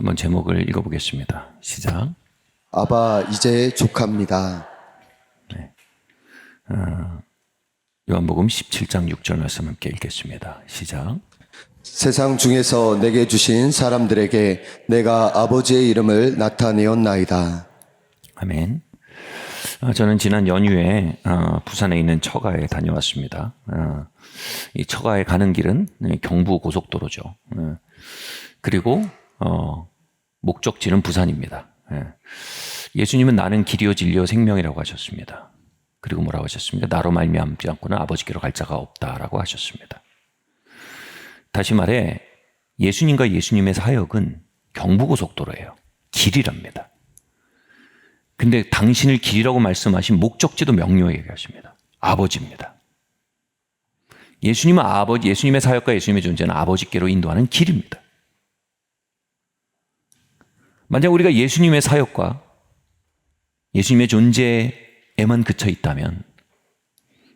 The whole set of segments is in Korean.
한번 제목을 읽어보겠습니다. 시작. 아바 이제 족합니다. 요한복음 17장 6절 말씀 함께 읽겠습니다. 시작. 세상 중에서 내게 주신 사람들에게 내가 아버지의 이름을 나타내었나이다. 아멘. 저는 지난 연휴에 부산에 있는 처가에 다녀왔습니다. 이 처가에 가는 길은 경부 고속도로죠. 그리고 목적지는 부산입니다. 예수님은 나는 길이요 진리요 생명이라고 하셨습니다. 그리고 뭐라고 하셨습니까? 나로 말미암지 않고는 아버지께로 갈 자가 없다라고 하셨습니다. 다시 말해 예수님과 예수님의 사역은 경부고속도로예요. 길이랍니다. 근데 당신을 길이라고 말씀하신 목적지도 명료히 얘기하십니다. 아버지입니다. 예수님은 예수님의 사역과 예수님의 존재는 아버지께로 인도하는 길입니다. 만약 우리가 예수님의 사역과 예수님의 존재에만 그쳐 있다면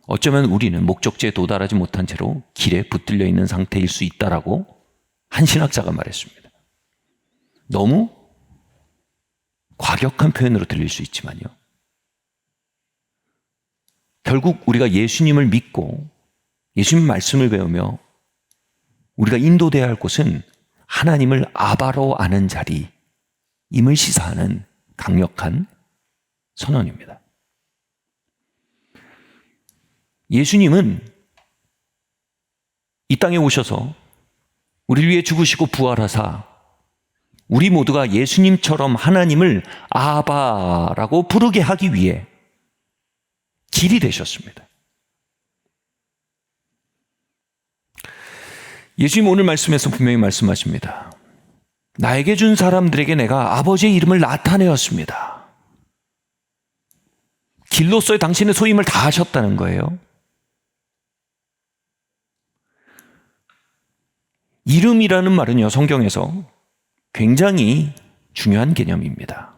어쩌면 우리는 목적지에 도달하지 못한 채로 길에 붙들려 있는 상태일 수 있다라고 한 신학자가 말했습니다. 너무 과격한 표현으로 들릴 수 있지만요. 결국 우리가 예수님을 믿고 예수님 말씀을 배우며 우리가 인도돼야 할 곳은 하나님을 아바로 아는 자리임을 시사하는 강력한 선언입니다. 예수님은 이 땅에 오셔서 우리를 위해 죽으시고 부활하사 우리 모두가 예수님처럼 하나님을 아바라고 부르게 하기 위해 길이 되셨습니다. 예수님 오늘 말씀에서 분명히 말씀하십니다. 나에게 준 사람들에게 내가 아버지의 이름을 나타내었습니다. 길로서의 당신의 소임을 다 하셨다는 거예요. 이름이라는 말은요, 성경에서 굉장히 중요한 개념입니다.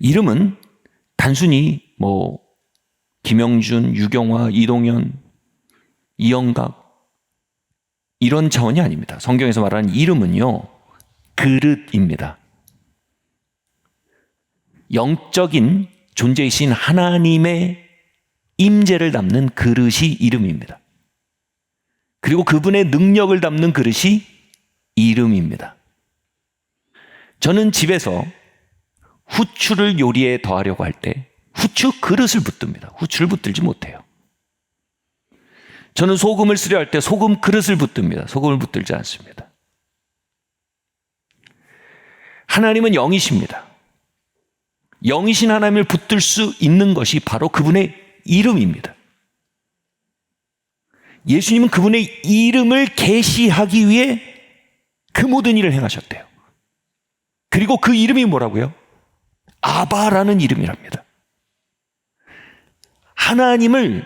이름은 단순히 김영준, 유경화, 이동현, 이영각 이런 차원이 아닙니다. 성경에서 말하는 이름은요, 그릇입니다. 영적인 존재이신 하나님의 임재를 담는 그릇이 이름입니다. 그리고 그분의 능력을 담는 그릇이 이름입니다. 저는 집에서 후추를 요리에 더하려고 할 때 후추 그릇을 붓듭니다. 후추를 붓들지 못해요. 저는 소금을 쓰려 할 때 소금 그릇을 붓듭니다. 소금을 붓들지 않습니다. 하나님은 영이십니다. 영이신 하나님을 붙들 수 있는 것이 바로 그분의 이름입니다. 예수님은 그분의 이름을 계시하기 위해 그 모든 일을 행하셨대요. 그리고 그 이름이 뭐라고요? 아바라는 이름이랍니다. 하나님을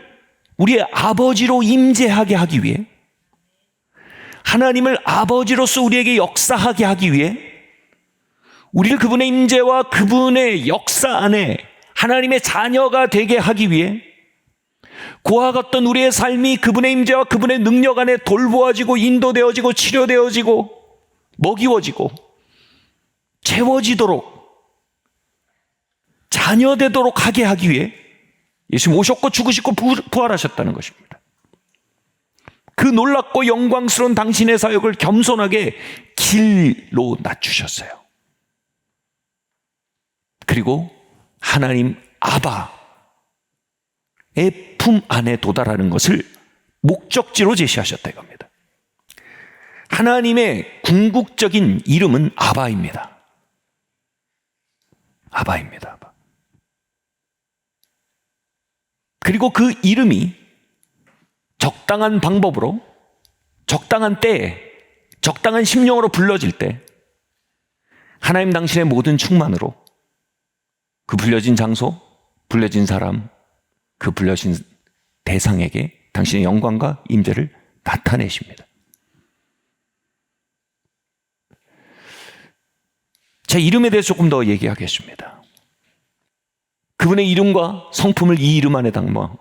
우리의 아버지로 임재하게 하기 위해, 하나님을 아버지로서 우리에게 역사하게 하기 위해, 우리를 그분의 임재와 그분의 역사 안에 하나님의 자녀가 되게 하기 위해 그와 같던 우리의 삶이 그분의 임재와 그분의 능력 안에 돌보아지고 인도되어지고 치료되어지고 먹이워지고 채워지도록 자녀되도록 하게 하기 위해 예수님 오셨고 죽으시고 부활하셨다는 것입니다. 그 놀랍고 영광스러운 당신의 사역을 겸손하게 길로 낮추셨어요. 그리고 하나님 아바의 품 안에 도달하는 것을 목적지로 제시하셨다 이겁니다. 하나님의 궁극적인 이름은 아바입니다. 아바입니다. 아바. 그리고 그 이름이 적당한 방법으로, 적당한 때에, 적당한 심령으로 불러질 때 하나님 당신의 모든 충만으로 그 불려진 장소, 불려진 사람, 그 불려진 대상에게 당신의 영광과 임재를 나타내십니다. 제 이름에 대해서 조금 더 얘기하겠습니다. 그분의 이름과 성품을 이 이름 안에 담아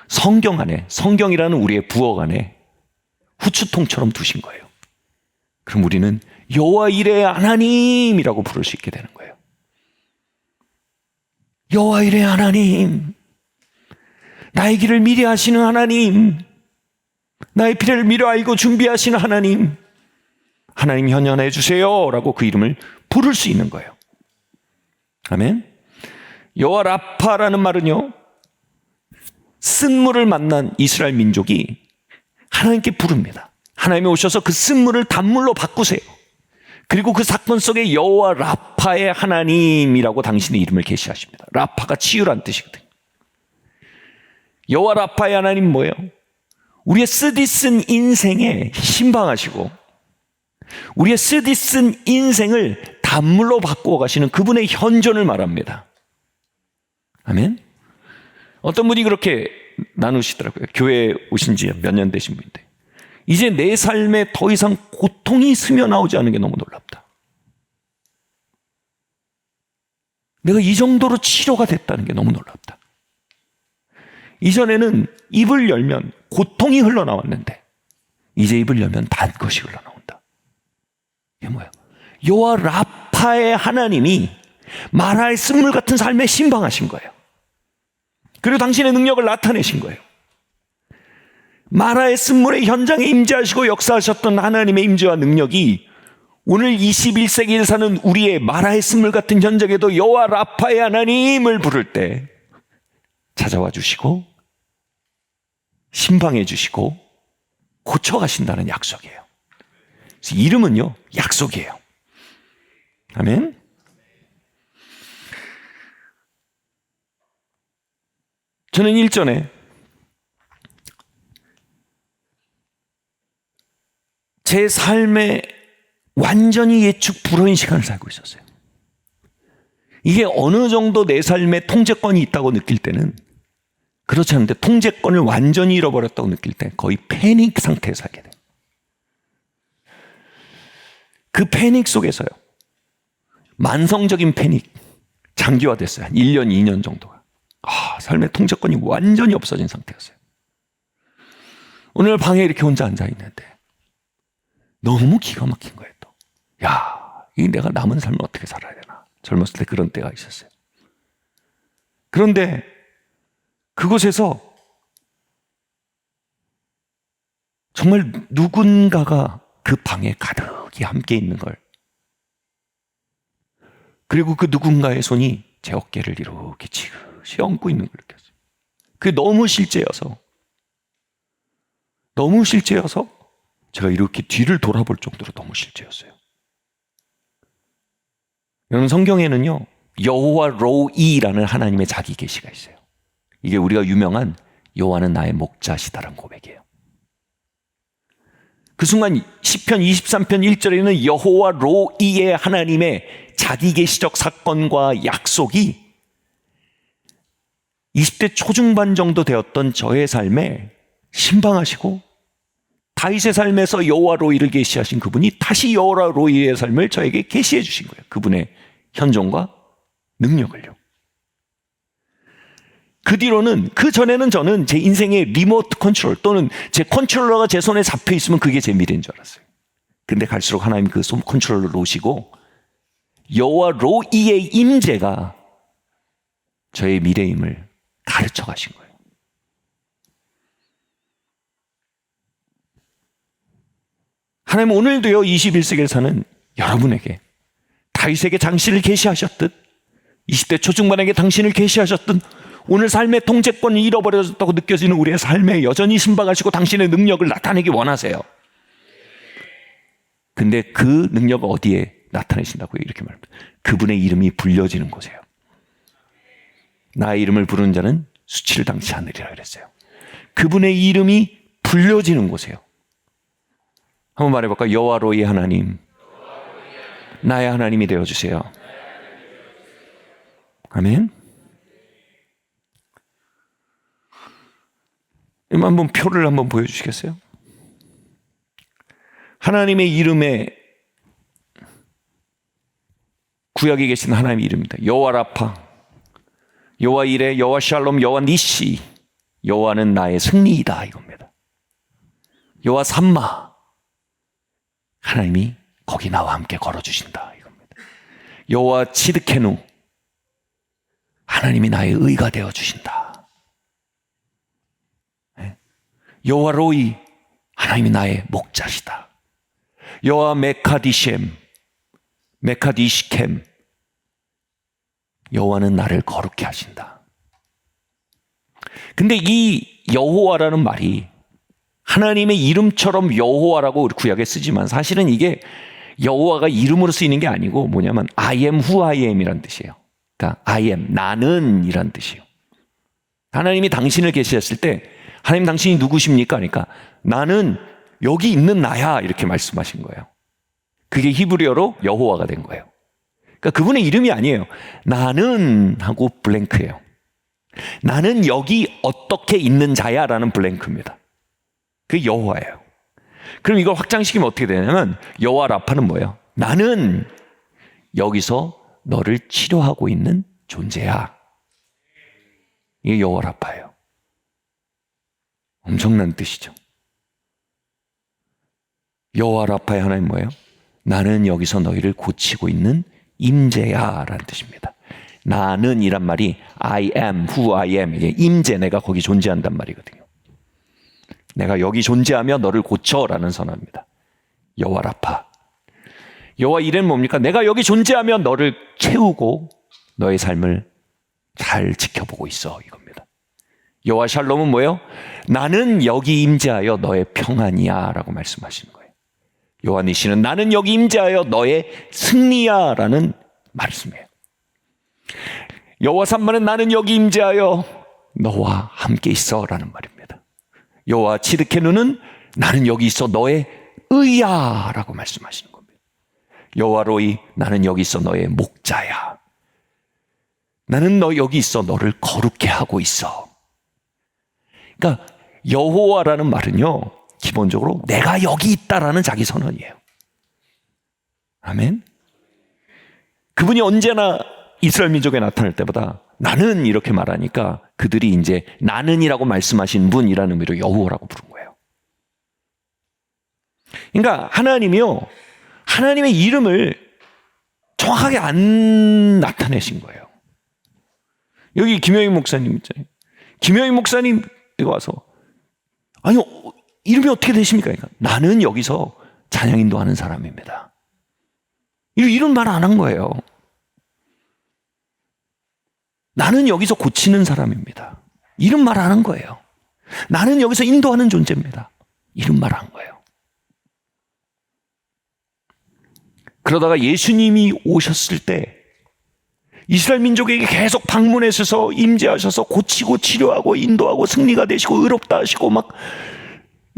성경 안에, 성경이라는 우리의 부엌 안에 후추통처럼 두신 거예요. 그럼 우리는 여호와 이레의 하나님이라고 부를 수 있게 되는 거예요. 여호와 이레의 하나님, 나의 길을 미리 하시는 하나님, 나의 필요를 미리 알고 준비하시는 하나님, 하나님 현현해 주세요 라고 그 이름을 부를 수 있는 거예요. 아멘. 여호와 라파라는 말은요, 쓴물을 만난 이스라엘 민족이 하나님께 부릅니다. 하나님이 오셔서 그 쓴물을 단물로 바꾸세요. 그리고 그 사건 속에 여호와 라파의 하나님이라고 당신의 이름을 계시하십니다. 라파가 치유란 뜻이거든요. 여호와 라파의 하나님 뭐예요? 우리의 쓰디쓴 인생에 신방하시고 우리의 쓰디쓴 인생을 단물로 바꾸어 가시는 그분의 현존을 말합니다. 아멘. 어떤 분이 그렇게 나누시더라고요. 교회에 오신 지 몇 년 되신 분인데, 이제 내 삶에 더 이상 고통이 스며나오지 않은 게 너무 놀랍다. 내가 이 정도로 치료가 됐다는 게 너무 놀랍다. 이전에는 입을 열면 고통이 흘러나왔는데 이제 입을 열면 단 것이 흘러나온다. 이게 뭐야? 여호와 라파의 하나님이 마라의 쓴물 같은 삶에 신방하신 거예요. 그리고 당신의 능력을 나타내신 거예요. 마라의 쓴물의 현장에 임재하시고 역사하셨던 하나님의 임재와 능력이 오늘 21세기에 사는 우리의 마라의 쓴물 같은 현장에도 여호와 라파의 하나님을 부를 때 찾아와 주시고 신방해 주시고 고쳐가신다는 약속이에요. 그래서 이름은요, 약속이에요. 아멘. 저는 일전에 제 삶에 완전히 예측 불허인 시간을 살고 있었어요. 이게 어느 정도 내 삶에 통제권이 있다고 느낄 때는, 그렇지 않은데 통제권을 완전히 잃어버렸다고 느낄 때 거의 패닉 상태에 살게 돼요. 그 패닉 속에서요, 만성적인 패닉, 장기화됐어요. 한 1년, 2년 정도가. 삶의 통제권이 완전히 없어진 상태였어요. 오늘 방에 이렇게 혼자 앉아 있는데 너무 기가 막힌 거예요. 또, 이 내가 남은 삶을 어떻게 살아야 되나. 젊었을 때 그런 때가 있었어요. 그런데 그곳에서 정말 누군가가 그 방에 가득히 함께 있는 걸, 그리고 그 누군가의 손이 제 어깨를 이렇게 지그시 얹고 있는 걸 느꼈어요. 그게 너무 실제여서 제가 이렇게 뒤를 돌아볼 정도로 너무 실제였어요. 여러분, 성경에는요, 여호와 로이라는 하나님의 자기 계시가 있어요. 이게 우리가 유명한 여호와는 나의 목자시다라는 고백이에요. 그 순간 시편 23편 1절에는 여호와 로이의 하나님의 자기 계시적 사건과 약속이 20대 초중반 정도 되었던 저의 삶에 신방하시고, 다윗의 삶에서 여호와 로이를 계시하신 그분이 다시 여호와 로이의 삶을 저에게 계시해 주신 거예요. 그분의 현존과 능력을요. 그 뒤로는, 그 전에는 저는 제 인생의 리모트 컨트롤 또는 제 컨트롤러가 제 손에 잡혀 있으면 그게 제 미래인 줄 알았어요. 근데 갈수록 하나님 그 손 컨트롤러를 놓으시고 여호와 로이의 임재가 저의 미래임을 가르쳐 가신 거예요. 하나님은 오늘도요, 21세기를 사는 여러분에게 다윗에게 당신을 계시하셨듯, 20대 초중반에게 당신을 계시하셨듯, 오늘 삶의 통제권을 잃어버렸다고 느껴지는 우리의 삶에 여전히 신방하시고 당신의 능력을 나타내기 원하세요. 근데 그 능력을 어디에 나타내신다고요? 이렇게 말합니다. 그분의 이름이 불려지는 곳이에요. 나의 이름을 부르는 자는 수치를 당치 않으리라 그랬어요. 그분의 이름이 불려지는 곳이에요. 한번 말해볼까요? 여호와 로이 하나님, 나의 하나님이 되어주세요. 아멘. 한번 표를 한번 보여주시겠어요? 하나님의 이름에 구약에 계신 하나님의 이름입니다. 여호와 라파, 여호와 이레, 여호와 샬롬, 여호와 니시. 여호와는 나의 승리이다 이겁니다. 여호와 삼마, 하나님이 거기 나와 함께 걸어주신다 이겁니다. 여호와 치드케누, 하나님이 나의 의가 되어주신다. 여호와 로이, 하나님이 나의 목자시다. 여호와 메카디시켐, 여호와는 나를 거룩히 하신다. 근데 이 여호와라는 말이 하나님의 이름처럼 여호와라고 구약에 쓰지만 사실은 이게 여호와가 이름으로 쓰이는 게 아니고 뭐냐면 I am who I am이란 뜻이에요. 그러니까 I am, 나는 이란 뜻이에요. 하나님이 당신을 계시했을 때 하나님 당신이 누구십니까? 그러니까 나는 여기 있는 나야 이렇게 말씀하신 거예요. 그게 히브리어로 여호와가 된 거예요. 그러니까 그분의 이름이 아니에요. 나는 하고 블랭크예요. 나는 여기 어떻게 있는 자야 라는 블랭크입니다. 그게 여호와예요. 그럼 이걸 확장시키면 어떻게 되냐면 여호와 라파는 뭐예요? 나는 여기서 너를 치료하고 있는 존재야. 이게 여호와 라파예요. 엄청난 뜻이죠. 여호와 라파의 하나님 뭐예요? 나는 여기서 너희를 고치고 있는 임재야 라는 뜻입니다. 나는 이란 말이 I am who I am, 이게 임재, 내가 거기 존재한단 말이거든요. 내가 여기 존재하며 너를 고쳐라는 선언입니다. 여호와 라파. 여호와 이레는 뭡니까? 내가 여기 존재하며 너를 채우고 너의 삶을 잘 지켜보고 있어 이겁니다. 여호와 샬롬은 뭐예요? 나는 여기 임재하여 너의 평안이야 라고 말씀하시는 거예요. 여호와 니시는 나는 여기 임재하여 너의 승리야 라는 말씀이에요. 여호와 삼마는 나는 여기 임재하여 너와 함께 있어 라는 말입니다. 여호와 치드케누는 나는 여기 있어 너의 의야 라고 말씀하시는 겁니다. 여호와 로이, 나는 여기 있어 너의 목자야. 나는 너 여기 있어 너를 거룩해 하고 있어. 그러니까 여호와라는 말은요, 기본적으로 내가 여기 있다라는 자기 선언이에요. 아멘. 그분이 언제나 이스라엘 민족에 나타날 때보다 나는 이렇게 말하니까 그들이 이제 나는이라고 말씀하신 분이라는 의미로 여호와라고 부른 거예요. 그러니까 하나님이요, 하나님의 이름을 정확하게 안 나타내신 거예요. 여기 김영희 목사님 있잖아요. 김영희 목사님 이거 와서 아니 이름이 어떻게 되십니까? 그러니까 나는 여기서 찬양 인도하는 사람입니다. 이런 말 안 한 거예요. 나는 여기서 고치는 사람입니다. 이런 말 안 한 거예요. 나는 여기서 인도하는 존재입니다. 이런 말 한 거예요. 그러다가 예수님이 오셨을 때 이스라엘 민족에게 계속 방문하셔서 임재하셔서 고치고 치료하고 인도하고 승리가 되시고 의롭다 하시고 막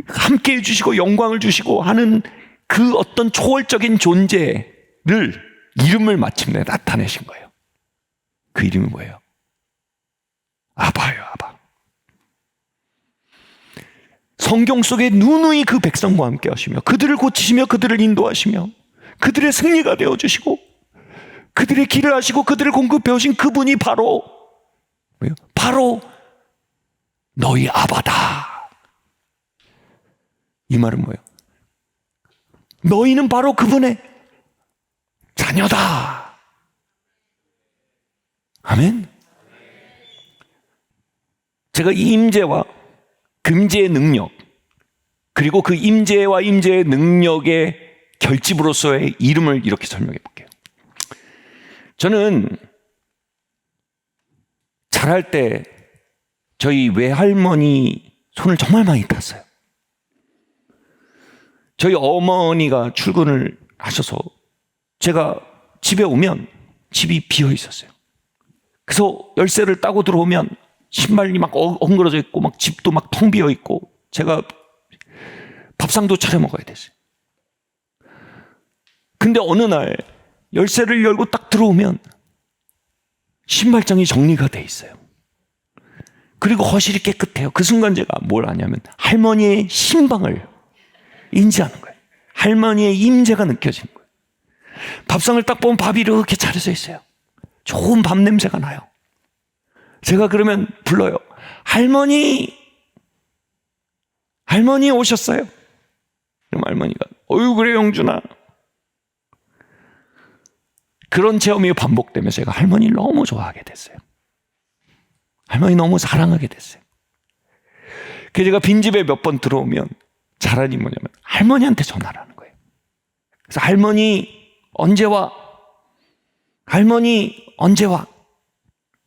함께 해주시고 영광을 주시고 하는 그 어떤 초월적인 존재를 이름을 마침내 나타내신 거예요. 그 이름이 뭐예요? 아바요, 아바. 성경 속에 누누이 그 백성과 함께 하시며 그들을 고치시며 그들을 인도하시며 그들의 승리가 되어주시고 그들의 길을 하시고 그들을 공급해 오신 그분이 바로 뭐예요? 바로 너희 아바다. 이 말은 뭐예요? 너희는 바로 그분의 자녀다. 아멘. 제가 이 임재와 금재의 능력, 그리고 그 임재와 임재의 능력의 결집으로서의 이름을 이렇게 설명해 볼게요. 저는 자랄 때 저희 외할머니 손을 정말 많이 탔어요. 저희 어머니가 출근을 하셔서 제가 집에 오면 집이 비어 있었어요. 그래서 열쇠를 따고 들어오면 신발이 막 엉그러져 있고 막 집도 막 텅 비어 있고 제가 밥상도 차려 먹어야 됐어요. 근데 어느 날 열쇠를 열고 딱 들어오면 신발장이 정리가 돼 있어요. 그리고 거실이 깨끗해요. 그 순간 제가 뭘 아냐면 할머니의 신방을 인지하는 거예요. 할머니의 임재가 느껴지는 거예요. 밥상을 딱 보면 밥이 이렇게 차려져 있어요. 좋은 밥 냄새가 나요. 제가 그러면 불러요. 할머니 오셨어요? 그럼 할머니가 어유 그래 영준아. 그런 체험이 반복되면서 제가 할머니를 너무 좋아하게 됐어요. 할머니 너무 사랑하게 됐어요. 그래서 제가 빈집에 몇 번 들어오면 잘하는 게 뭐냐면 할머니한테 전화를 하는 거예요. 그래서 할머니 언제 와? 할머니 언제 와?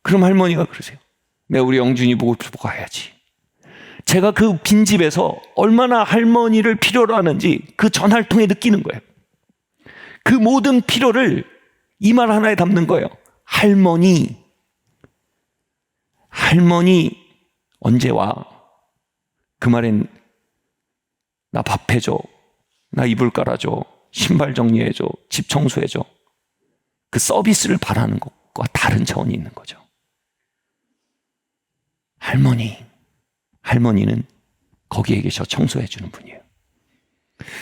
그럼 할머니가 그러세요. 내가 우리 영준이 보고 가야지. 제가 그 빈집에서 얼마나 할머니를 필요로 하는지 그 전화를 통해 느끼는 거예요. 그 모든 필요를 이 말 하나에 담는 거예요. 할머니 언제 와? 그 말엔 나 밥 해줘, 나 이불 깔아줘, 신발 정리해줘, 집 청소해줘. 그 서비스를 바라는 것과 다른 차원이 있는 거죠. 할머니는 거기에 계셔 청소해 주는 분이에요.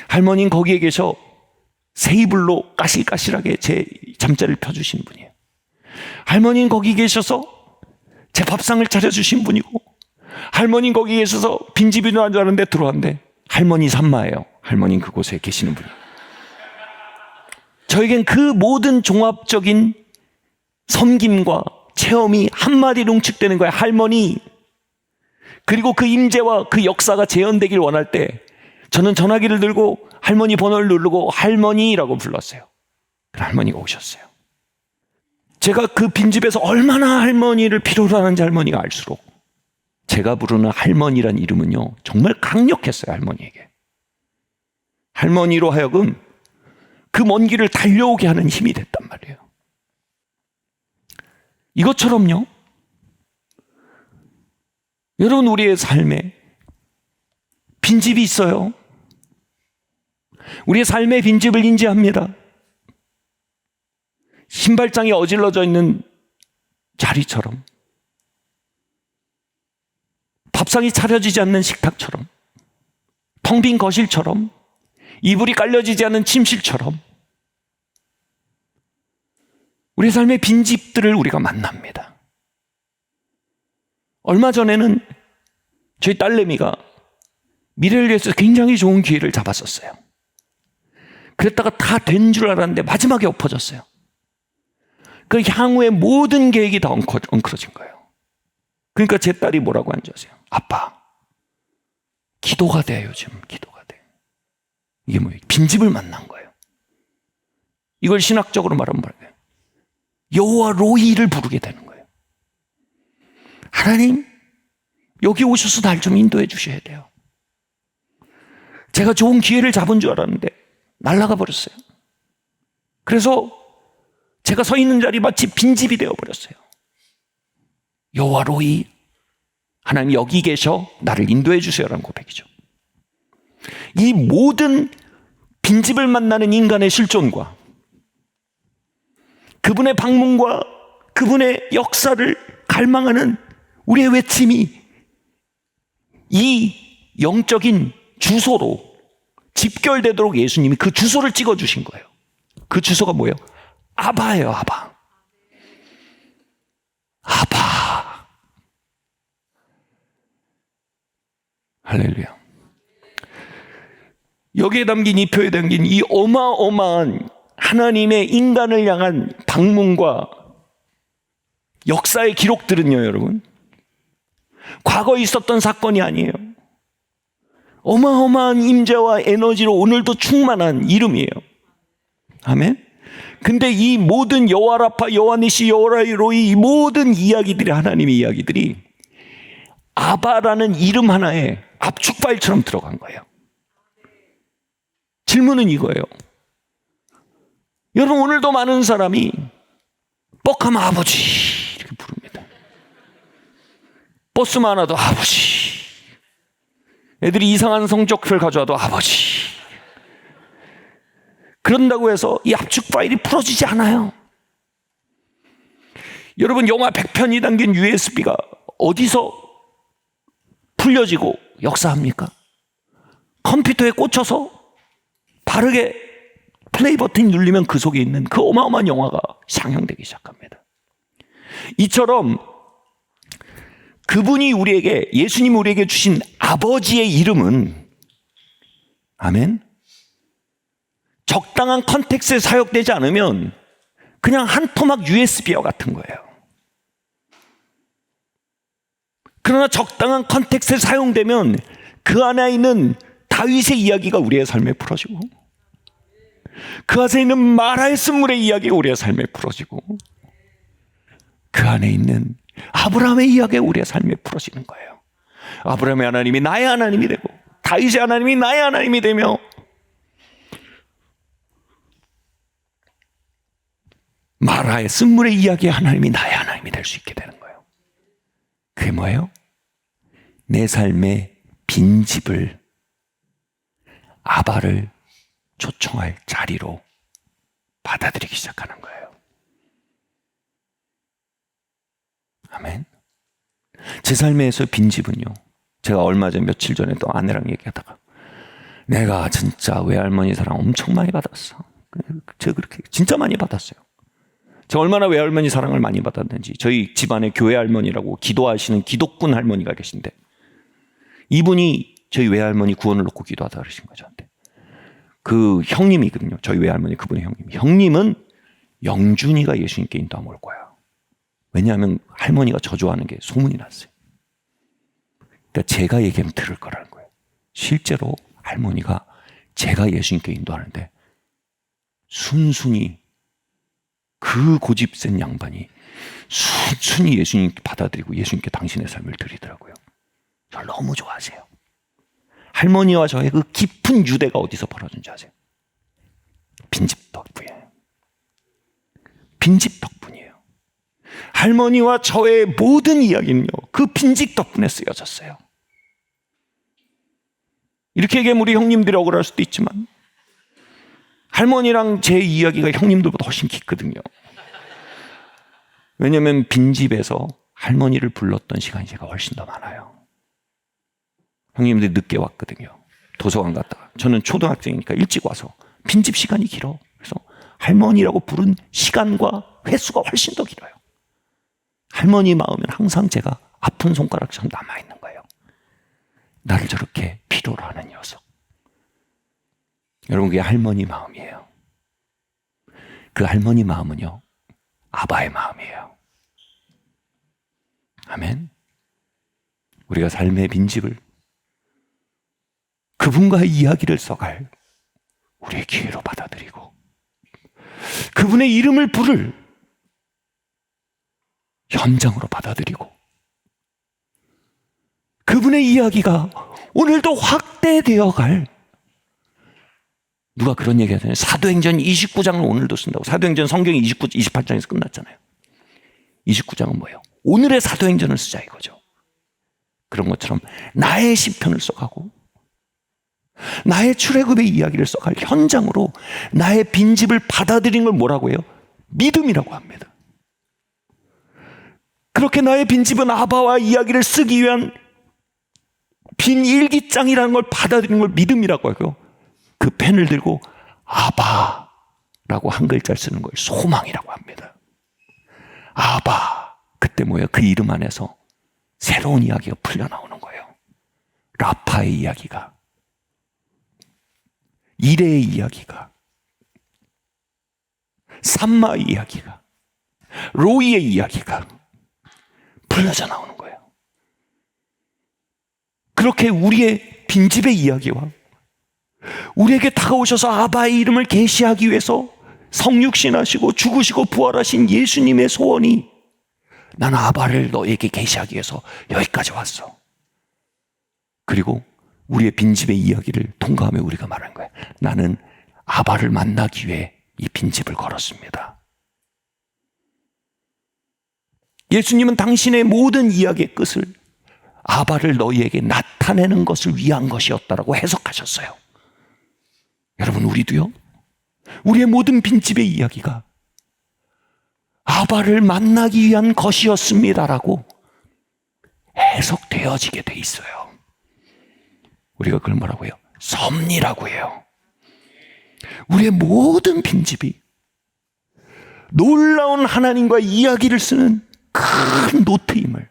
할머니는 거기에 계셔 새 이불로 까실까실하게 제 잠자리를 펴주시는 분이에요. 할머니는 거기 계셔서 제 밥상을 차려주신 분이고, 할머니는 거기 계셔서 빈집이 줄 알았는데 들어왔는데 할머니 산마예요. 할머니는 그곳에 계시는 분이에요. 저에겐 그 모든 종합적인 섬김과 체험이 한마디로 응축되는 거예요. 할머니. 그리고 그 임재와 그 역사가 재현되길 원할 때 저는 전화기를 들고 할머니 번호를 누르고 할머니라고 불렀어요. 할머니가 오셨어요. 제가 그 빈집에서 얼마나 할머니를 필요로 하는지 할머니가 알수록 제가 부르는 할머니란 이름은요, 정말 강력했어요. 할머니에게. 할머니로 하여금 그 먼 길을 달려오게 하는 힘이 됐단 말이에요. 이것처럼요, 여러분, 우리의 삶에 빈집이 있어요. 우리의 삶의 빈집을 인지합니다. 신발장이 어질러져 있는 자리처럼, 밥상이 차려지지 않는 식탁처럼, 텅 빈 거실처럼, 이불이 깔려지지 않은 침실처럼 우리 삶의 빈집들을 우리가 만납니다. 얼마 전에는 저희 딸내미가 미래를 위해서 굉장히 좋은 기회를 잡았었어요. 그랬다가 다 된 줄 알았는데 마지막에 엎어졌어요. 그 향후의 모든 계획이 다 엉클어진 거예요. 그러니까 제 딸이 뭐라고 하는지 아세요? 아빠, 기도가 돼. 요즘 기도가 돼. 이게 뭐예요? 빈집을 만난 거예요. 이걸 신학적으로 말하면 뭐예요? 여호와 로이를 부르게 되는 거예요. 하나님, 여기 오셔서 날 좀 인도해 주셔야 돼요. 제가 좋은 기회를 잡은 줄 알았는데 날아가 버렸어요. 그래서 제가 서 있는 자리 마치 빈집이 되어버렸어요. 여호와 로이, 하나님 여기 계셔 나를 인도해 주세요라는 고백이죠. 이 모든 빈집을 만나는 인간의 실존과 그분의 방문과 그분의 역사를 갈망하는 우리의 외침이 이 영적인 주소로 집결되도록 예수님이 그 주소를 찍어주신 거예요. 그 주소가 뭐예요? 아바예요. 아바. 할렐루야. 여기에 담긴 이 표에 담긴 이 어마어마한 하나님의 인간을 향한 방문과 역사의 기록들은요, 여러분, 과거에 있었던 사건이 아니에요. 어마어마한 임재와 에너지로 오늘도 충만한 이름이에요. 아멘. 근데 이 모든 여호와 라파, 여호와 니시, 여호와 로이, 이 모든 이야기들이, 하나님의 이야기들이 아바라는 이름 하나에 압축 파일처럼 들어간 거예요. 질문은 이거예요. 여러분, 오늘도 많은 사람이 뻑하면 아버지 이렇게 부릅니다. 버스 많아도 아버지, 애들이 이상한 성적표를 가져와도 아버지. 그런다고 해서 이 압축 파일이 풀어지지 않아요. 여러분, 영화 100편이 담긴 USB가 어디서 풀려지고 역사합니까? 컴퓨터에 꽂혀서 바르게 플레이 버튼 누르면 그 속에 있는 그 어마어마한 영화가 상영되기 시작합니다. 이처럼 그분이 우리에게, 예수님이 우리에게 주신 아버지의 이름은, 아멘, 적당한 컨텍스트에 사역되지 않으면 그냥 한 토막 USB와 같은 거예요. 그러나 적당한 컨텍스트에 사용되면 그 안에 있는 다윗의 이야기가 우리의 삶에 풀어지고, 그 안에 있는 마라의 쓴물의 이야기가 우리의 삶에 풀어지고, 그 안에 있는 아브라함의 이야기가 우리의 삶에 풀어지는 거예요. 아브라함의 하나님이 나의 하나님이 되고, 다윗의 하나님이 나의 하나님이 되며, 마라의 쓴물의 이야기의 하나님이 나의 하나님이 될 수 있게 되는 거예요. 그게 뭐예요? 내 삶의 빈집을 아바를 초청할 자리로 받아들이기 시작하는 거예요. 아멘. 제 삶에서 빈집은요, 제가 얼마 전 며칠 전에 또 아내랑 얘기하다가, 내가 진짜 외할머니 사랑 엄청 많이 받았어. 제가 그렇게 진짜 많이 받았어요. 제가 얼마나 외할머니 사랑을 많이 받았는지, 저희 집안에 교회 할머니라고 기도하시는 기독군 할머니가 계신데, 이분이 저희 외할머니 구원을 놓고 기도하다 그러신 거죠. 그 형님이거든요. 저희 외할머니 그분의 형님. 형님은 영준이가 예수님께 인도하면 올 거야. 왜냐하면 할머니가 저주하는 게 소문이 났어요. 그러니까 제가 얘기하면 들을 거라는 거예요. 실제로 할머니가 제가 예수님께 인도하는데 순순히, 그 고집 센 양반이 순순히 예수님 받아들이고 예수님께 당신의 삶을 드리더라고요. 저를 너무 좋아하세요. 할머니와 저의 그 깊은 유대가 어디서 벌어진지 아세요? 빈집 덕분이에요. 빈집 덕분이에요. 할머니와 저의 모든 이야기는요, 그 빈집 덕분에 쓰여졌어요. 이렇게 얘기하면 우리 형님들이 억울할 수도 있지만, 할머니랑 제 이야기가 형님들보다 훨씬 깊거든요. 왜냐하면 빈집에서 할머니를 불렀던 시간이 제가 훨씬 더 많아요. 형님들이 늦게 왔거든요. 도서관 갔다가. 저는 초등학생이니까 일찍 와서 빈집 시간이 길어. 그래서 할머니라고 부른 시간과 횟수가 훨씬 더 길어요. 할머니 마음은 항상 제가 아픈 손가락처럼 남아있는 거예요. 나를 저렇게 필요로 하는 녀석. 여러분, 그게 할머니 마음이에요. 그 할머니 마음은요, 아바의 마음이에요. 아멘. 우리가 삶의 빈집을, 그분과의 이야기를 써갈 우리의 기회로 받아들이고, 그분의 이름을 부를 현장으로 받아들이고, 그분의 이야기가 오늘도 확대되어 갈, 누가 그런 얘기 하잖아요. 사도행전 29장을 오늘도 쓴다고. 사도행전 성경이 28장에서 끝났잖아요. 29장은 뭐예요? 오늘의 사도행전을 쓰자 이거죠. 그런 것처럼 나의 시편을 써가고, 나의 출애굽의 이야기를 써갈 현장으로 나의 빈집을 받아들이는 걸 뭐라고 해요? 믿음이라고 합니다. 그렇게 나의 빈집은 아바와 이야기를 쓰기 위한 빈 일기장이라는 걸 받아들이는 걸 믿음이라고 하고요, 그 펜을 들고 아바라고 한 글자를 쓰는 걸 소망이라고 합니다. 아바, 그때 뭐예요? 그 이름 안에서 새로운 이야기가 풀려나오는 거예요. 라파의 이야기가, 이레의 이야기가, 삼마의 이야기가, 로이의 이야기가 풀려져 나오는 거예요. 그렇게 우리의 빈집의 이야기와 우리에게 다가오셔서 아바의 이름을 계시하기 위해서 성육신하시고 죽으시고 부활하신 예수님의 소원이, 나는 아바를 너에게 계시하기 위해서 여기까지 왔어. 그리고 우리의 빈집의 이야기를 통과하며 우리가 말한 거예요. 나는 아바를 만나기 위해 이 빈집을 걸었습니다. 예수님은 당신의 모든 이야기의 끝을 아바를 너희에게 나타내는 것을 위한 것이었다라고 해석하셨어요. 여러분, 우리도요, 우리의 모든 빈집의 이야기가 아바를 만나기 위한 것이었습니다라고 해석되어지게 돼 있어요. 우리가 그걸 뭐라고 해요? 섭리라고 해요. 우리의 모든 빈집이 놀라운 하나님과 이야기를 쓰는 큰 노트임을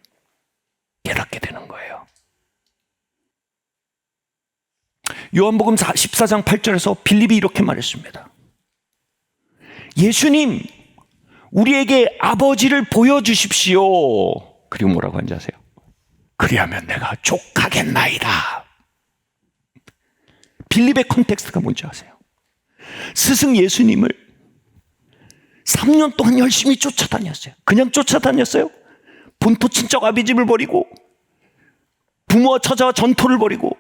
깨닫게 되는 거예요. 요한복음 14장 8절에서 빌립이 이렇게 말했습니다. 예수님, 우리에게 아버지를 보여주십시오. 그리고 뭐라고 하는지 아세요? 그리하면 내가 족하겠나이다. 빌립의 컨텍스트가 뭔지 아세요? 스승 예수님을 3년 동안 열심히 쫓아다녔어요. 그냥 쫓아다녔어요? 본토 친척 아비집을 버리고 부모와 처자와 전토를 벌이고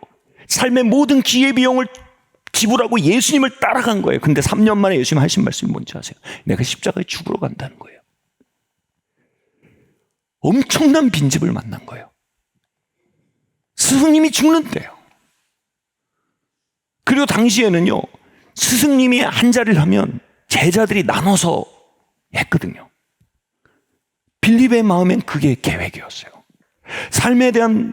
삶의 모든 기회비용을 지불하고 예수님을 따라간 거예요. 근데 3년 만에 예수님 하신 말씀이 뭔지 아세요? 내가 십자가에 죽으러 간다는 거예요. 엄청난 빈집을 만난 거예요. 스승님이 죽는데요. 그리고 당시에는요, 스승님이 한 자리를 하면 제자들이 나눠서 했거든요. 빌립의 마음엔 그게 계획이었어요. 삶에 대한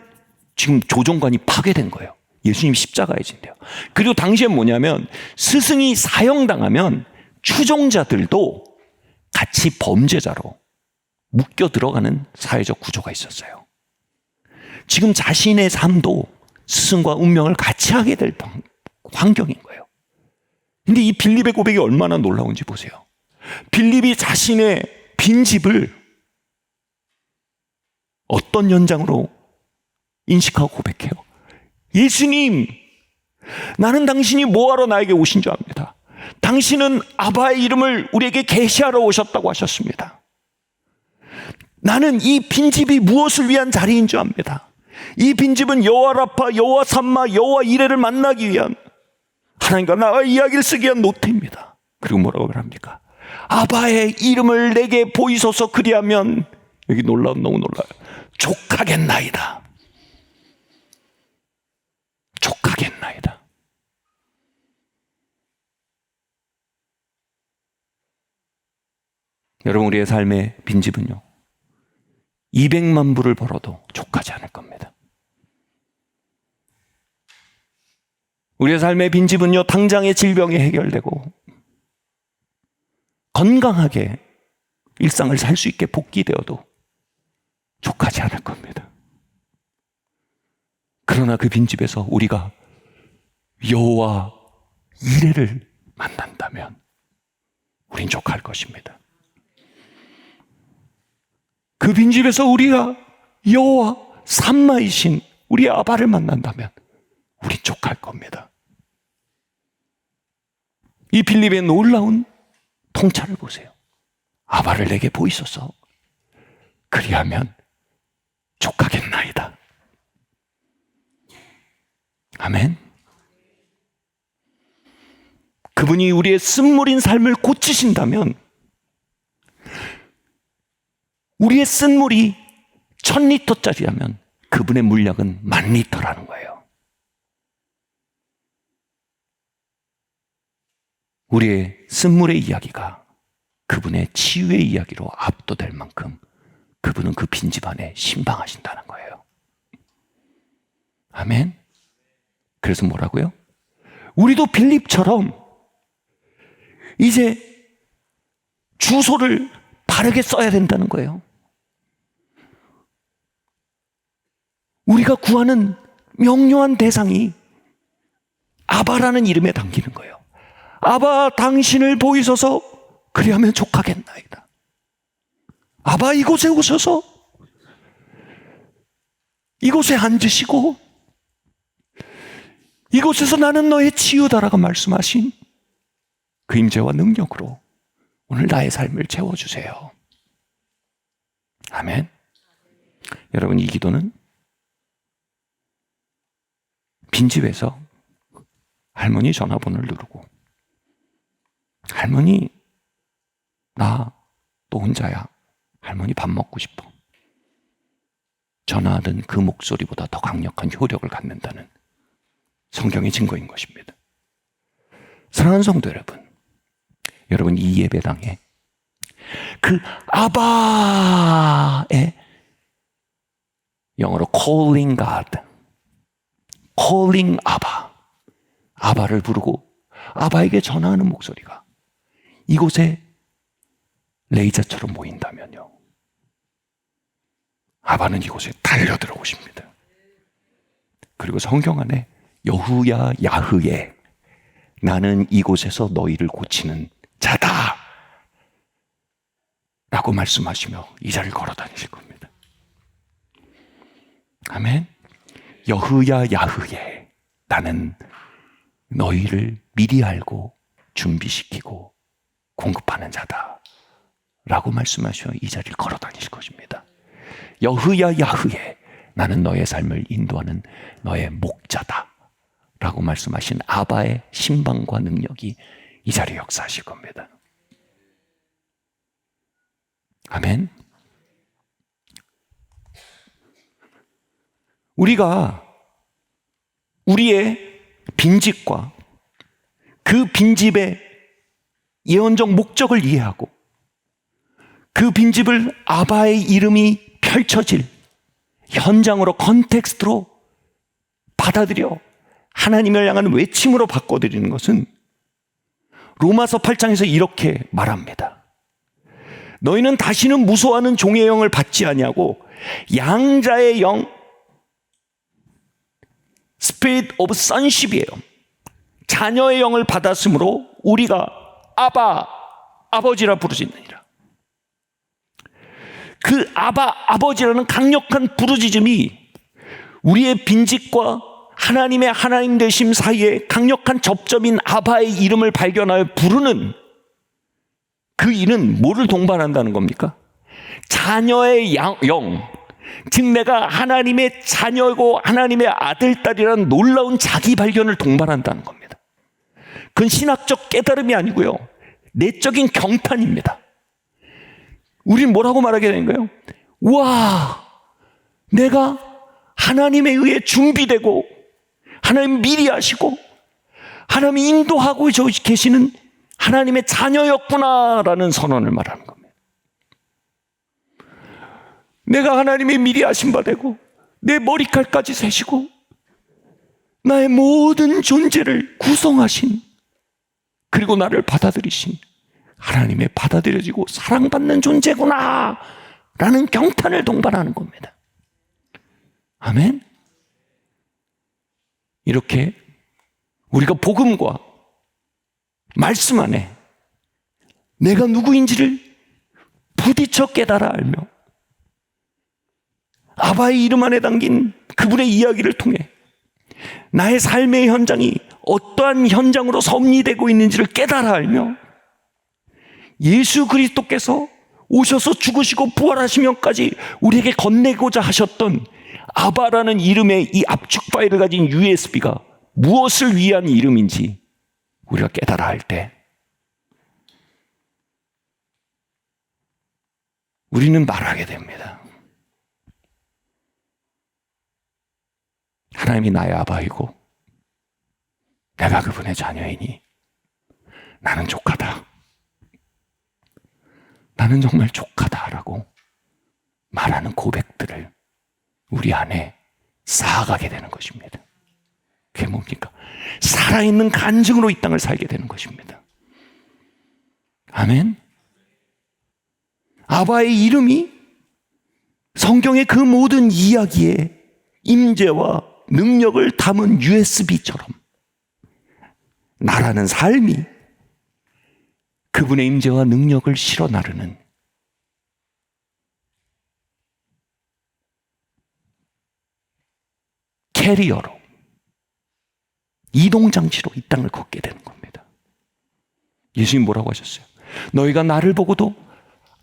지금 조정관이 파괴된 거예요. 예수님이 십자가에 진대요. 그리고 당시엔 뭐냐면 스승이 사형당하면 추종자들도 같이 범죄자로 묶여 들어가는 사회적 구조가 있었어요. 지금 자신의 삶도 스승과 운명을 같이 하게 될 환경인 거예요. 근데 이 빌립의 고백이 얼마나 놀라운지 보세요. 빌립이 자신의 빈집을 어떤 연장으로 인식하고 고백해요? 예수님, 나는 당신이 뭐하러 나에게 오신 줄 압니다. 당신은 아바의 이름을 우리에게 계시하러 오셨다고 하셨습니다. 나는 이 빈집이 무엇을 위한 자리인 줄 압니다. 이 빈집은 여호와 라파, 여호와 삼마, 여호와 이레를 만나기 위한, 하나님과 나의 이야기를 쓰기 위한 노트입니다. 그리고 뭐라고 말합니까? 아바의 이름을 내게 보이소서. 그리하면, 여기 너무 놀라요. 족하겠나이다. 족하겠나이다. 여러분, 우리의 삶의 빈집은요, 200만 불을 벌어도 족하지 않을 겁니다. 우리의 삶의 빈집은요, 당장의 질병이 해결되고 건강하게 일상을 살 수 있게 복귀되어도 족하지 않을 겁니다. 그러나 그 빈집에서 우리가 여호와 이레를 만난다면 우린 족할 것입니다. 그 빈집에서 우리가 여호와 삼마이신 우리 아바를 만난다면 우린 족할 겁니다. 이 빌립의 놀라운 통찰을 보세요. 아바를 내게 보이소서. 그리하면 족하겠나이다. 아멘. 그분이 우리의 쓴물인 삶을 고치신다면 우리의 쓴물이 1000리터짜리라면 그분의 물량은 10,000리터라는 거예요. 우리의 쓴물의 이야기가 그분의 치유의 이야기로 압도될 만큼 그분은 그 빈집 안에 신방하신다는 거예요. 아멘. 그래서 뭐라고요? 우리도 빌립처럼 이제 주소를 바르게 써야 된다는 거예요. 우리가 구하는 명료한 대상이 아바라는 이름에 담기는 거예요. 아바, 당신을 보이소서. 그리하면 족하겠나이다. 아바, 이곳에 오셔서 이곳에 앉으시고 이곳에서 나는 너의 치유다라고 말씀하신 그 임재와 능력으로 오늘 나의 삶을 채워주세요. 아멘. 여러분, 이 기도는 빈집에서 할머니 전화번호를 누르고, 할머니, 나 또 혼자야. 할머니 밥 먹고 싶어. 전화하던 그 목소리보다 더 강력한 효력을 갖는다는 성경의 증거인 것입니다. 사랑하는 성도 여러분, 여러분 이 예배당에 그 아바의 영어로 calling God, calling 아바, 아바를 부르고 아바에게 전화하는 목소리가 이곳에 레이저처럼 모인다면요, 아바는 이곳에 달려들어오십니다. 그리고 성경 안에 여후야 야흐예, 나는 이곳에서 너희를 고치는 자다, 라고 말씀하시며 이 자리를 걸어 다니실 겁니다. 아멘. 여호야 야흐예, 나는 너희를 미리 알고 준비시키고 공급하는 자다 라고 말씀하시며 이 자리를 걸어 다니실 것입니다. 여호야 야흐예, 나는 너의 삶을 인도하는 너의 목자다 라고 말씀하신 아바의 신방과 능력이 이 자리에 역사하실 겁니다. 아멘. 우리가 우리의 빈집과 그 빈집의 예언적 목적을 이해하고 그 빈집을 아바의 이름이 펼쳐질 현장으로, 컨텍스트로 받아들여 하나님을 향한 외침으로 바꿔드리는 것은 로마서 8장에서 이렇게 말합니다. 너희는 다시는 무소하는 종의 영을 받지 아니하고 양자의 영, Spirit of Sonship이에요. 자녀의 영을 받았으므로 우리가 아바, 아버지라 부르짖느니라. 그 아바, 아버지라는 강력한 부르짖음이 우리의 빈집과 하나님의 하나님 되심 사이에 강력한 접점인 아바의 이름을 발견하여 부르는 그 일은 뭐를 동반한다는 겁니까? 자녀의 영, 즉 내가 하나님의 자녀이고 하나님의 아들, 딸이라는 놀라운 자기 발견을 동반한다는 겁니다. 그건 신학적 깨달음이 아니고요, 내적인 경탄입니다. 우린 뭐라고 말하게 되는 거예요? 와, 내가 하나님에 의해 준비되고 하나님 미리 하시고 하나님이 인도하고 계시는 하나님의 자녀였구나라는 선언을 말하는 겁니다. 내가 하나님의 미리 하신 바 되고 내 머리칼까지 세시고 나의 모든 존재를 구성하신, 그리고 나를 받아들이신 하나님의 받아들여지고 사랑받는 존재구나 라는 경탄을 동반하는 겁니다. 아멘. 이렇게 우리가 복음과 말씀 안에 내가 누구인지를 부딪혀 깨달아 알며 아바의 이름 안에 담긴 그분의 이야기를 통해 나의 삶의 현장이 어떠한 현장으로 섭리되고 있는지를 깨달아 알며 예수 그리스도께서 오셔서 죽으시고 부활하시면까지 우리에게 건네고자 하셨던 아바라는 이름의 이 압축 파일을 가진 USB가 무엇을 위한 이름인지 우리가 깨달아 할 때 우리는 말하게 됩니다. 하나님이 나의 아바이고 내가 그분의 자녀이니 나는 족하다. 나는 정말 족하다라고 말하는 고백들을 우리 안에 쌓아가게 되는 것입니다. 그게 뭡니까? 살아있는 간증으로 이 땅을 살게 되는 것입니다. 아멘. 아바의 이름이 성경의 그 모든 이야기에 임재와 능력을 담은 USB처럼 나라는 삶이 그분의 임재와 능력을 실어 나르는 캐리어로, 이동장치로 이 땅을 걷게 되는 겁니다. 예수님 뭐라고 하셨어요? 너희가 나를 보고도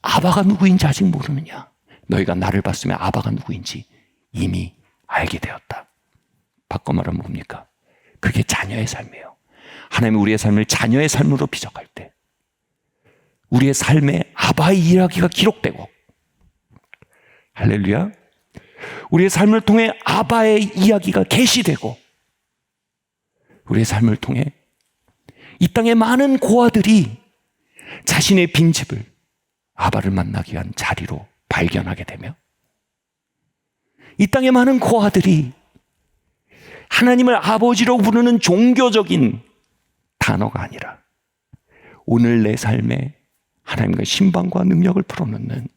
아바가 누구인지 아직 모르느냐? 너희가 나를 봤으면 아바가 누구인지 이미 알게 되었다. 바꿔 말하면 뭡니까? 그게 자녀의 삶이에요. 하나님이 우리의 삶을 자녀의 삶으로 비적할 때 우리의 삶에 아바의 이야기가 기록되고, 할렐루야, 우리의 삶을 통해 아바의 이야기가 계시되고, 우리의 삶을 통해 이 땅의 많은 고아들이 자신의 빈집을 아바를 만나기 위한 자리로 발견하게 되며, 이 땅의 많은 고아들이 하나님을 아버지로 부르는 종교적인 단어가 아니라 오늘 내 삶에 하나님과 신방과 능력을 풀어놓는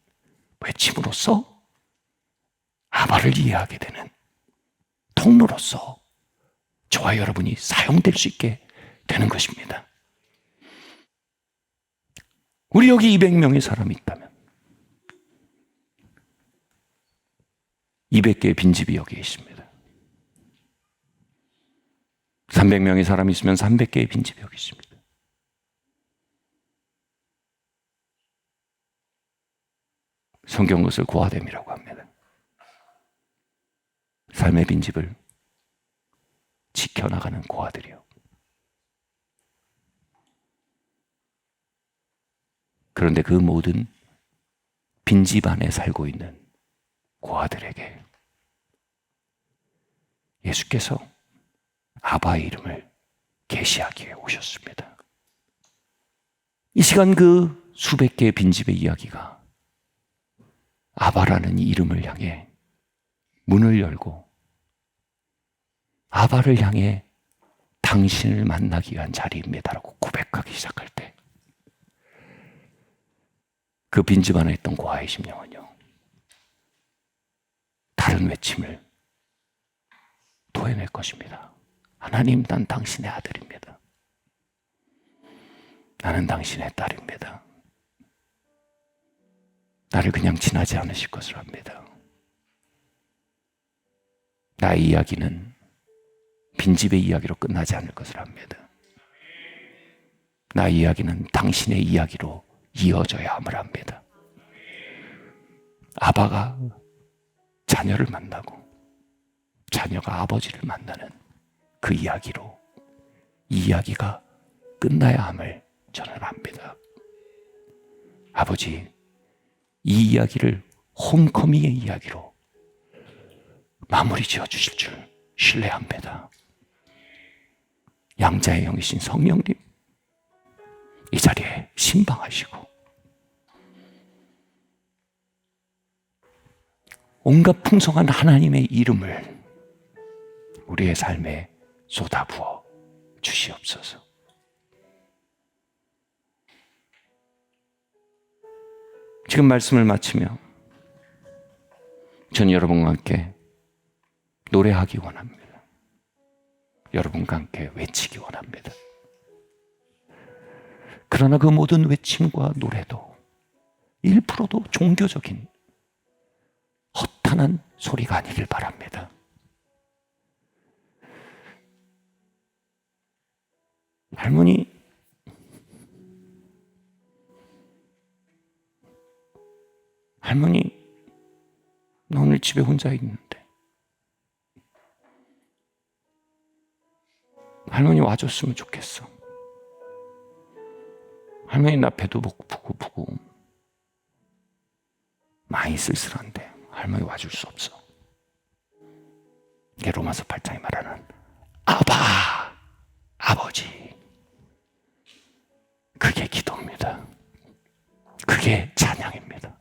외침으로써 아바를 이해하게 되는 통로로서 저와 여러분이 사용될 수 있게 되는 것입니다. 우리 여기 200명의 사람이 있다면 200개의 빈집이 여기에 있습니다. 300명의 사람이 있으면 300개의 빈집이 여기 있습니다. 성경 것을 고아됨이라고 합니다. 삶의 빈집을 지켜나가는 고아들이요. 그런데 그 모든 빈집 안에 살고 있는 고아들에게 예수께서 아바의 이름을 계시하기 위해 오셨습니다. 이 시간 그 수백 개의 빈집의 이야기가 아바라는 이름을 향해 문을 열고 아바를 향해 당신을 만나기 위한 자리입니다라고 고백하기 시작할 때 그 빈집 안에 있던 고아의 심령은요, 다른 외침을 토해낼 것입니다. 하나님, 난 당신의 아들입니다. 나는 당신의 딸입니다. 나를 그냥 지나지 않으실 것을 압니다. 나의 이야기는 빈집의 이야기로 끝나지 않을 것을 압니다. 나의 이야기는 당신의 이야기로 이어져야 함을 압니다. 아바가 자녀를 만나고 자녀가 아버지를 만나는 그 이야기로 이 이야기가 끝나야 함을 저는 압니다. 아버지, 이 이야기를 홈커밍의 이야기로 마무리 지어 주실 줄 신뢰합니다. 양자의 영이신 성령님, 이 자리에 신방하시고 온갖 풍성한 하나님의 이름을 우리의 삶에 쏟아부어 주시옵소서. 지금 말씀을 마치며 전 여러분과 함께 노래하기 원합니다. 여러분과 함께 외치기 원합니다. 그러나 그 모든 외침과 노래도 1%도 종교적인 허탄한 소리가 아니길 바랍니다. 할머니, 나 오늘 집에 혼자 있는데 할머니 와줬으면 좋겠어. 할머니 나 배도 고프고 많이 쓸쓸한데 할머니 와줄 수 없어. 이게 로마서 8장이 말하는 아바, 아버지. 그게 기도입니다. 그게 찬양입니다.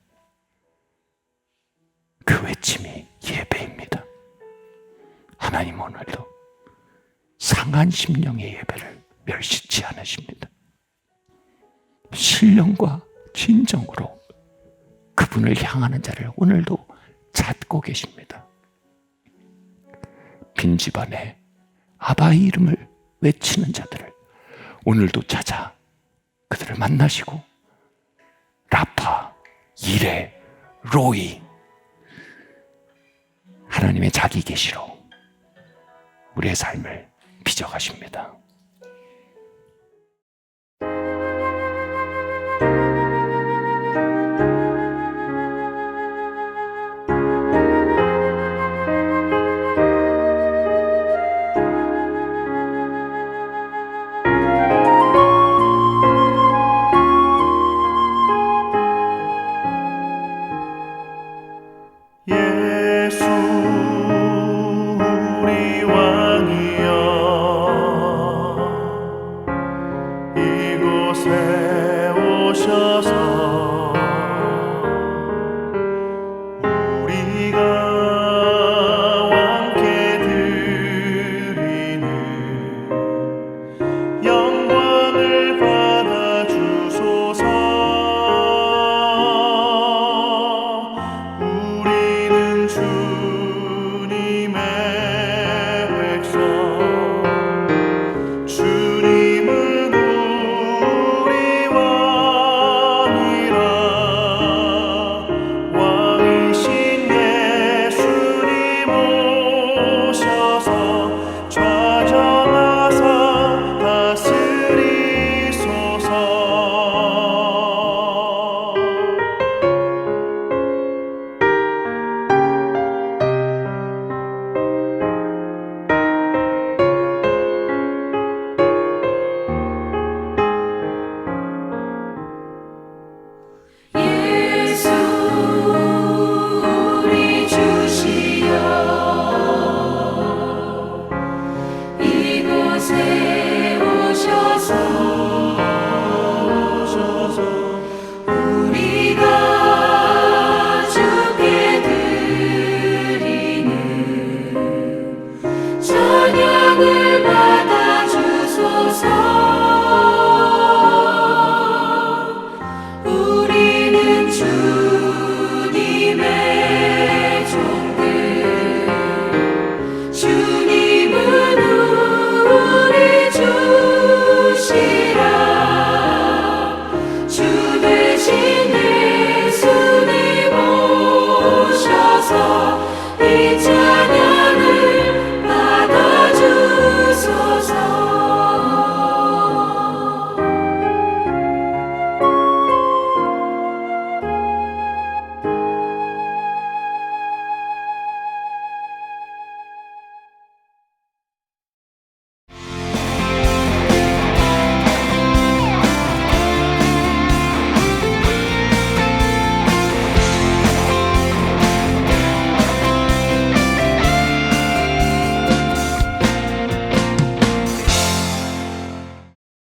그 외침이 예배입니다. 하나님 오늘도 상한 심령의 예배를 멸시치 않으십니다. 신령과 진정으로 그분을 향하는 자를 오늘도 찾고 계십니다. 빈집 안에 아바의 이름을 외치는 자들을 오늘도 찾아 그들을 만나시고 라파, 이레, 로이 하나님의 자기 계시로 우리의 삶을 빚어가십니다. 예수 우리 왕이여 이곳에 오셔서